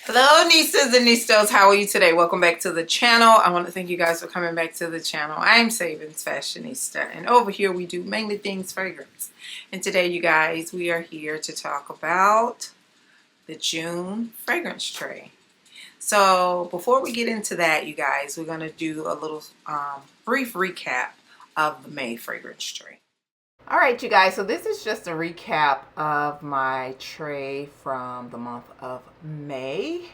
Hello Nistas and Nistas, how are you today? Welcome back to the channel. I want to thank you guys for coming back to the channel. I'm SavingsFashionista, and over here we do mainly things fragrance. And today you guys, we are here to talk about the June fragrance tray. So before we get into that, you guys, we're going to do a little brief recap of the May fragrance tray. All right, you guys, so this is just a recap of my tray from the month of May.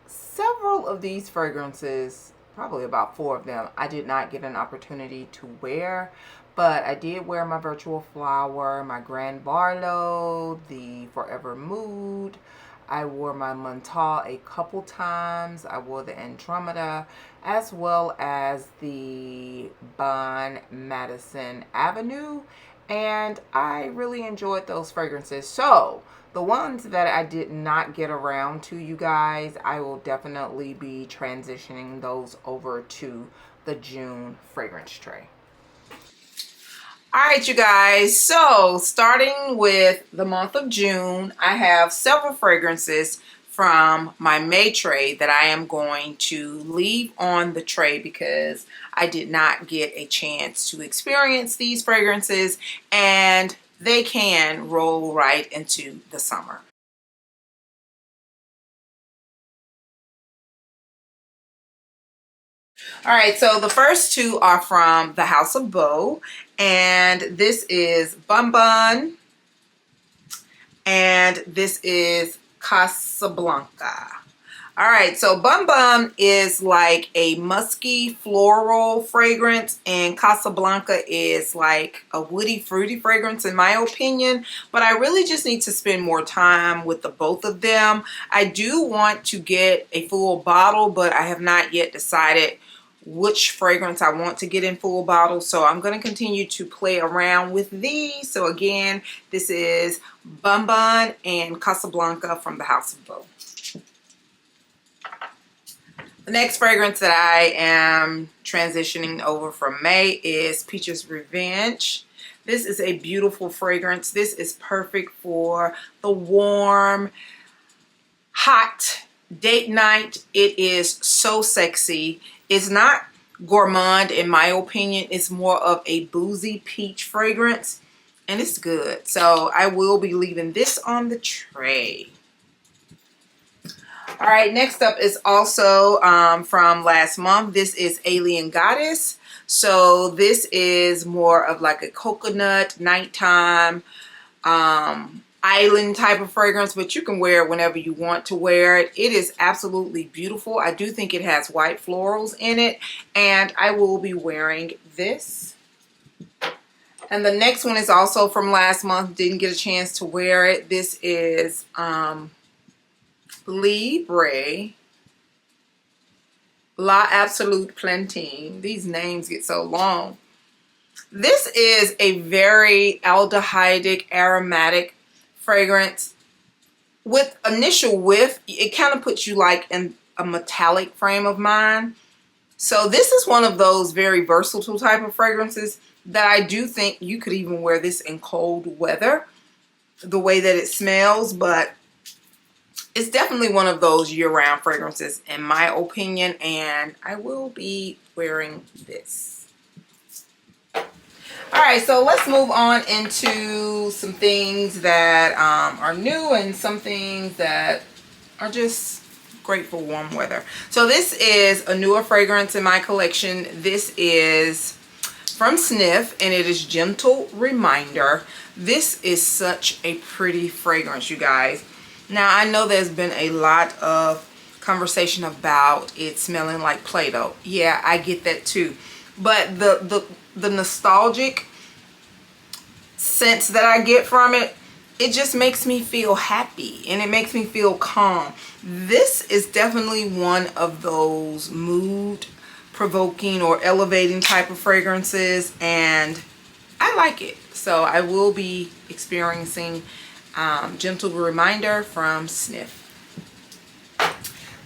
Several of these fragrances, probably about 4 of them, I did not get an opportunity to wear, but I did wear my Virtual Flower, my Grand Barlow, the Forever Mood. I wore my Mental a couple times. I wore the Andromeda, as well as the Bon Madison Avenue, and I really enjoyed those fragrances. So the ones that I did not get around to, you guys, I will definitely be transitioning those over to the June fragrance tray. All right, you guys, so starting with the month of June, I have several fragrances from my May tray that I am going to leave on the tray because I did not get a chance to experience these fragrances, and they can roll right into the summer. All right, so the first 2 are from the House of Beau, and this is BomBon, and this is Casablanca. All right, so BomBon is like a musky floral fragrance, and Casablanca is like a woody fruity fragrance in my opinion, but I really just need to spend more time with the both of them. I do want to get a full bottle, but I have not yet decided which fragrance I want to get in full bottle, so I'm going to continue to play around with these. So again, this is BomBon and Casablanca from the House of Beau. The next fragrance that I am transitioning over from May is Peach's Revenge. This is a beautiful fragrance. This is perfect for the warm, hot date night. It is so sexy. It's not gourmand in my opinion. It's more of a boozy peach fragrance, and it's good. So I will be leaving this on the tray. All right, next up is also from last month. This is Alien Goddess. So this is more of like a coconut nighttime island type of fragrance, but you can wear it whenever you want to wear it. It is absolutely beautiful. I do think it has white florals in it, and I will be wearing this. And the next one is also from last month. Didn't get a chance to wear it. This is Libre La Absolute Plantine. These names get so long. This is a very aldehydic, aromatic fragrance. With initial whiff, it kind of puts you like in a metallic frame of mind. So this is one of those very versatile type of fragrances that I do think you could even wear this in cold weather, the way that it smells. But it's definitely one of those year-round fragrances in my opinion, and I will be wearing this. All right, so let's move on into some things that are new and some things that are just great for warm weather. So this is a newer fragrance in my collection. This is from Sniff, and it is Gentle Reminder. This is such a pretty fragrance, you guys. Now, I know there's been a lot of conversation about it smelling like Play-Doh. Yeah, I get that too. But the nostalgic sense that I get from it, it just makes me feel happy, and it makes me feel calm. This is definitely one of those mood provoking or elevating type of fragrances, and I like it. So I will be experiencing Gentle Reminder from Sniff.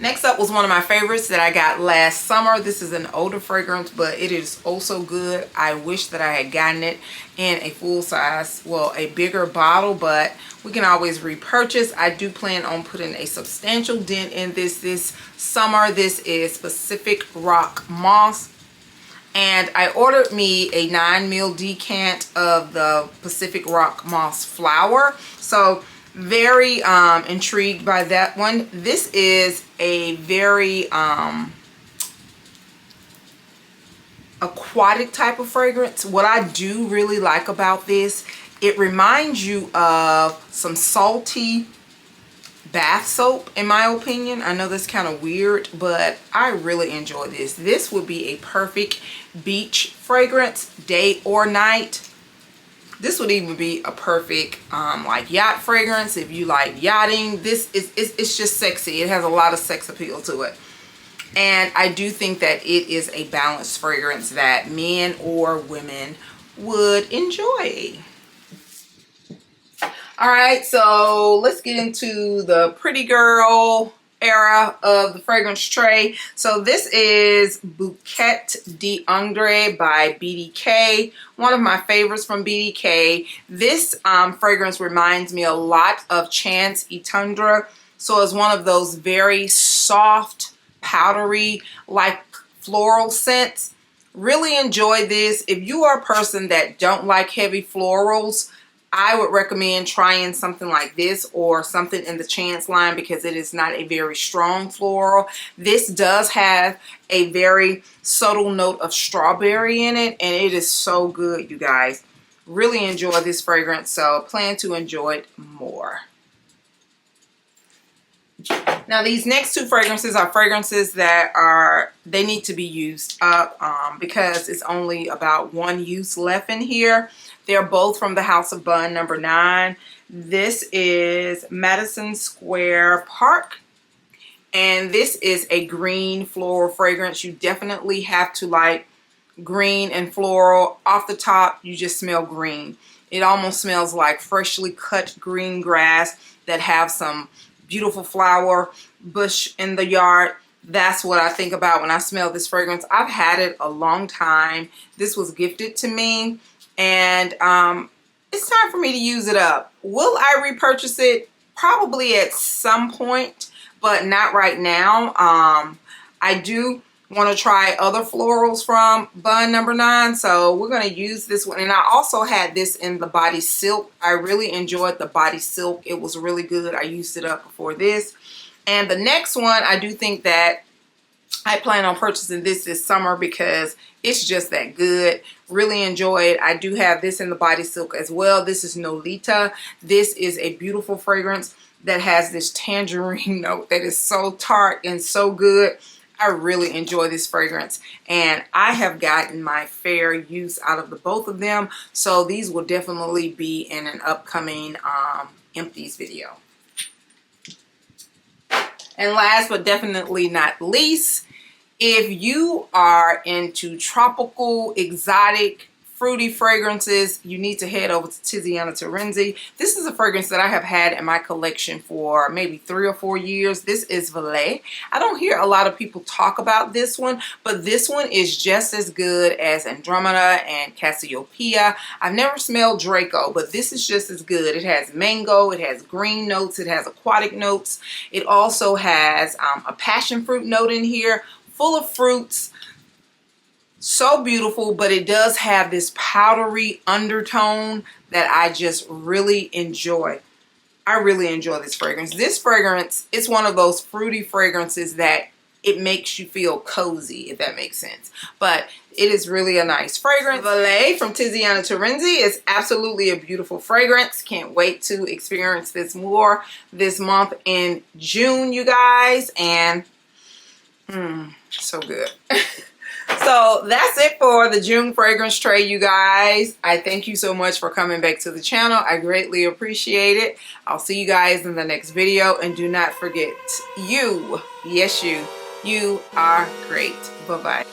Next up was one of my favorites that I got last summer. This is an older fragrance, but it is also good. I wish that I had gotten it in a full size, well, a bigger bottle, but we can always repurchase. I do plan on putting a substantial dent in this summer. This is Pacific Rock Moss. And I ordered me a 9 ml decant of the Pacific Rock Moss flower. So very intrigued by that one. This is a very aquatic type of fragrance. What I do really like about this, it reminds you of some salty bath soap, in my opinion. I know that's kind of weird, but I really enjoy this. This would be a perfect beach fragrance, day or night. This would even be a perfect like yacht fragrance if you like yachting. This is it's just sexy. It has a lot of sex appeal to it. And I do think that it is a balanced fragrance that men or women would enjoy. All right, so let's get into the pretty girl era of the fragrance tray. So this is Bouquet de Hongrie by BDK, one of my favorites from BDK. This fragrance reminds me a lot of Chance Etundra. So it's one of those very soft, powdery, like floral scents. Really enjoy this. If you are a person that don't like heavy florals, I would recommend trying something like this or something in the Chance line because it is not a very strong floral. This does have a very subtle note of strawberry in it, and it is so good, you guys. Really enjoy this fragrance, so plan to enjoy it more. Now these next two fragrances are fragrances that they need to be used up because it's only about one use left in here. They're both from the House of Bun number 9. This is Madison Square Park. And this is a green floral fragrance. You definitely have to like green and floral. Off the top, you just smell green. It almost smells like freshly cut green grass that have some beautiful flower bush in the yard. That's what I think about when I smell this fragrance. I've had it a long time. This was gifted to me. And it's time for me to use it up. Will I repurchase it? Probably at some point, but not right now. I do want to try other florals from Bun number 9, so we're going to use this one. And I also had this in the Body Silk. I really enjoyed the Body Silk. It was really good. I used it up before this. And the next one, I do think that I plan on purchasing this summer because it's just that good. Really enjoy it. I do have this in the Body Silk as well. This is Nolita. This is a beautiful fragrance that has this tangerine note that is so tart and so good. I really enjoy this fragrance, and I have gotten my fair use out of the both of them. So these will definitely be in an upcoming empties video. And last but definitely not least, if you are into tropical, exotic, fruity fragrances, you need to head over to Tiziana Terenzi. This is a fragrance that I have had in my collection for maybe 3 or 4 years. This is Vele. I don't hear a lot of people talk about this one, but this one is just as good as Andromeda and Cassiopeia. I've never smelled Draco, but this is just as good. It has mango, it has green notes, it has aquatic notes. It also has a passion fruit note in here, full of fruits. So beautiful, but it does have this powdery undertone that I just really enjoy. I really enjoy this fragrance. This fragrance, it's one of those fruity fragrances that it makes you feel cozy, if that makes sense. But it is really a nice fragrance. Vele from Tiziana Terenzi is absolutely a beautiful fragrance. Can't wait to experience this more this month in June, you guys. And so good. So that's it for the June fragrance tray, you guys. I thank you so much for coming back to the channel. I greatly appreciate it. I'll see you guys in the next video. And do not forget, you, yes you are great. Bye-bye.